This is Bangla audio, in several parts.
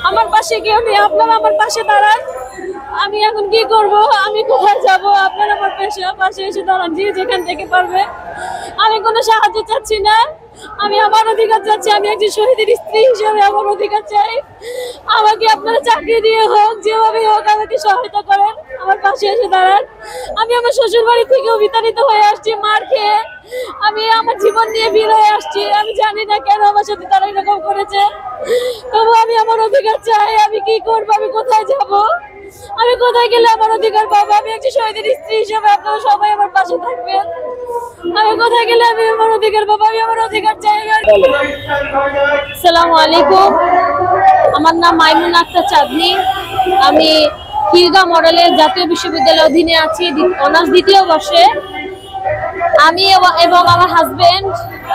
আমার পাশে কেউ নেই, আপনারা আমার পাশে দাঁড়ান। আমি এখন কি করব, আমি কোথায় যাব? আপনারা আমার পাশে এসে দাঁড়ান, যে যেখান থেকে পারবে। আমি কোনো সাহায্য চাচ্ছি না, আমি আমার অধিকার চাচ্ছি। আমি একজন শহীদের স্ত্রী হিসেবে আমার অধিকার চাই। আমাকে আপনারা চাকরি দিয়ে হোক, যেভাবে হোক আমাকে সহায়তা করেন, আমার পাশে এসে দাঁড়ান। আমি আমার শ্বশুর বাড়ি থেকেও বিতাড়িত হয়ে আসছি মার খেয়ে। আমি আমার জীবন নিয়ে বের হয়ে আসছি। আমি জানি না কেন আমার সাথে তারা এরকম করেছে, তবু আমি আমার অধিকার চাই। আমি কি করবো, আমি কোথায় যাব, আমি কোথায় গেলে আমার অধিকার পাবো? আমি একজন শহীদের স্ত্রী হিসেবে আপনারা সবাই আমার পাশে থাকবেন। আমি কোথায় গেলে আমি আমার অধিকার পাবো? আমি আমার অধিকার চাই। আসসালামু আলাইকুম, আমার নাম মাইমুনা আক্তার চাঁদনী। আমি খিলগাঁও মডেলের জাতীয় বিশ্ববিদ্যালয়ের অধীনে আছি, অনার্স দ্বিতীয় বর্ষে। আমি এবং আমার হাজবেন্ড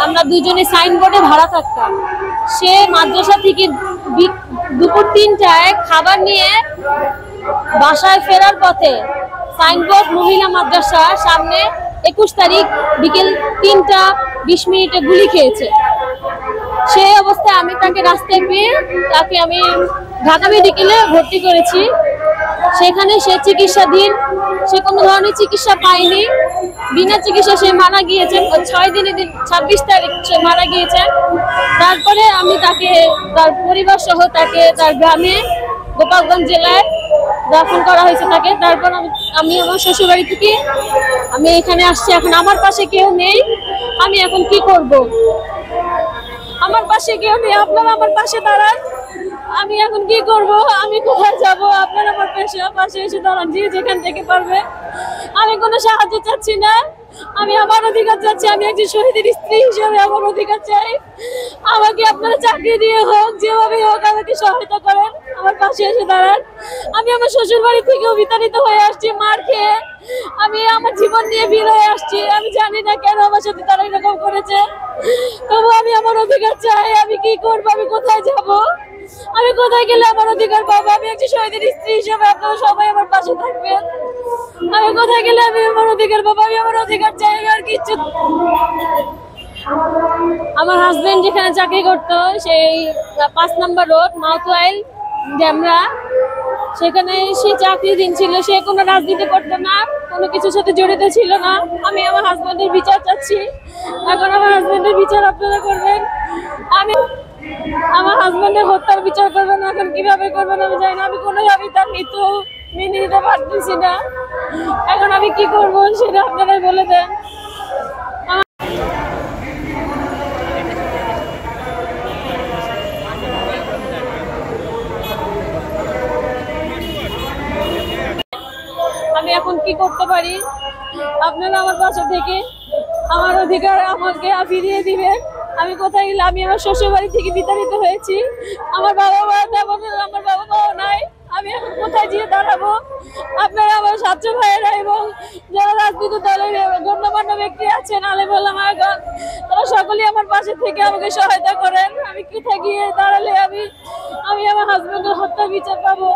আমরা দুজনে সাইনবোর্ডে ভাড়া থাকতাম। সে মাদ্রাসা থেকে দুপুর 3টায় খাবার নিয়ে বাসায় ফেরার পথে সাইনবোর্ড মহিলা মাদ্রাসার সামনে 21 তারিখ বিকেল 3টা 20 মিনিটে গুলি খেয়েছে। সেই অবস্থায় আমি তাকে রাস্তায় পেয়ে তাকে আমি ঢাকা মেডিকেলে ভর্তি করেছি। সেখানে সে চিকিৎসাধীন, সে কোনো ধরনের চিকিৎসা পায়নি। বিনা চিকিৎসা সে মারা গিয়েছেন। 6 দিনের দিন 26 তারিখ সে মারা গিয়েছেন। তারপরে আমি তাকে তার পরিবার সহ তাকে তার গ্রামে গোপালগঞ্জ জেলায় দাফন করা হয়েছে তাকে। তারপর আমি আমার শ্বশুরবাড়ি থেকে আমি এখানে আসছি। এখন আমার পাশে কেউ নেই, আমি এখন কি করব? আমার পাশে কেউ নেই, আপনারা আমার পাশে দাঁড়ান। আমি এখন কি করব, আমি কোথায় যাব? আপনারা আমার পাশে এসে দাঁড়ান, যে যেখান থেকে পারবে। আমি কোনো সাহায্য চাচ্ছি না, আমি আমার অধিকার চাচ্ছি। আমি একজন শহীদের স্ত্রী হিসেবে আমার অধিকার চাই। আমাকে আপনারা চাকরি দিয়ে হোক, যেভাবে হোক আমাকে সহায়তা করেন, আমার পাশে এসে দাঁড়ান। আমি আমার শ্বশুর বাড়ি থেকেও বিতাড়িত হয়ে আসছি মার খেয়ে। আমি আমার জীবন নিয়ে বের হয়ে আসছি। আমি জানি না কেন আমার সাথে তারা এরকম করেছে, তবু আমি আমার অধিকার চাই। আমি কি করবো, আমি কোথায় যাব, আমি কোথায় গেলে আমার অধিকার পাবো? আমি একজন শহীদের স্ত্রী হিসেবে আপনারা সবাই আমার পাশে থাকবেন। আমি কোথায় গেলে আমি আমার অধিকার পাবো? আমি আমার অধিকার চাই, আর কিছু। আমার হাজবেন্ড যেখানে চাকরি করতো সেই 5 নম্বর রোড মাউথওয়াইল ড্যামরা, সেখানে সে চাকরিহীন ছিল। সে কোনো রাজনীতি করতো না, কোনো কিছুর সাথে জড়িত ছিল না। আমি আমার হাজবেন্ডের বিচার চাচ্ছি। এখন আমার হাজবেন্ডের বিচার আপনারা করবেন। আমি আমার হাজবেন্ডের হত্যার বিচার করবেন। এখন কিভাবে করবেন আমি জানি না। আমি কোনোভাবেই তার মৃত্যু মেনে নিতে পারতেছি না। এখন আমি কি করব সেটা আপনারাই বলে দেন। আমি এখন কি করতে পারি? আপনারা আমার পাশে থেকে আমার অধিকার আমাকে ফিরিয়ে দিবেন। আমি কোথায় গেলে, আমি আমার শ্বশুর বাড়ি থেকে বিতাড়িত হয়েছি। আমার বাবা মাও নাই। আমি এখন কোথায় গিয়ে দাঁড়াবো? আপনারা আমার ছাত্র ভাইয়েরা এবং যারা রাজনৈতিক দলের গণ্যমান্য ব্যক্তি আছেন, আলেম ওলামা, তারা সকলেই আমার পাশে থেকে আমাকে সহায়তা করেন। আমি কোথায় গিয়ে দাঁড়ালে আমি আমার হাজবেন্ডের হত্যার বিচার পাবো?